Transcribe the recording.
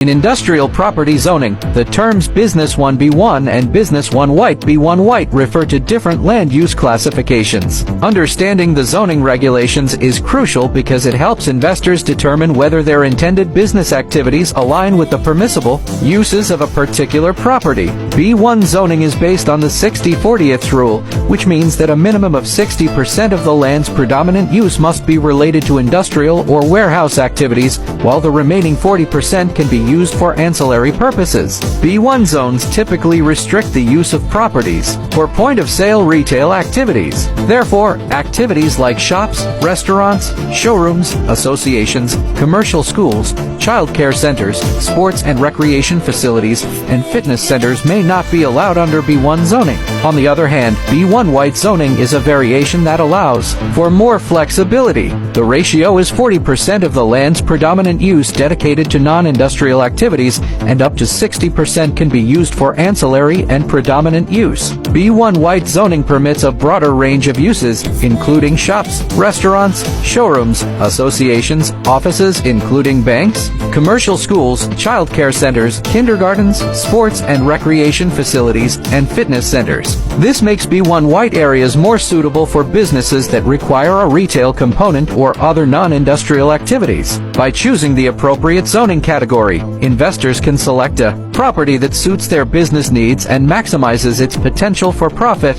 In industrial property zoning, the terms Business 1B1 and Business 1 White B1 White refer to different land use classifications. Understanding the zoning regulations is crucial because it helps investors determine whether their intended business activities align with the permissible uses of a particular property. B1 zoning is based on the 60/40th rule, which means that a minimum of 60% of the land's predominant use must be related to industrial or warehouse activities, while the remaining 40% can be used for ancillary purposes. B1 zones typically restrict the use of properties for point-of-sale retail activities. Therefore, activities like shops, restaurants, showrooms, associations, commercial schools, childcare centers, sports and recreation facilities, and fitness centers may not be allowed under B1 zoning. On the other hand, B1 White zoning is a variation that allows for more flexibility. The ratio is 40% of the land's predominant use dedicated to non-industrial activities, and up to 60% can be used for ancillary and predominant use. B1 White zoning permits a broader range of uses, including shops, restaurants, showrooms, associations, offices including banks, commercial schools, childcare centers, kindergartens, sports and recreation facilities, and fitness centers. This makes B1 White areas more suitable for businesses that require a retail component or other non-industrial activities. By choosing the appropriate zoning category, investors can select a property that suits their business needs and maximizes its potential for profit.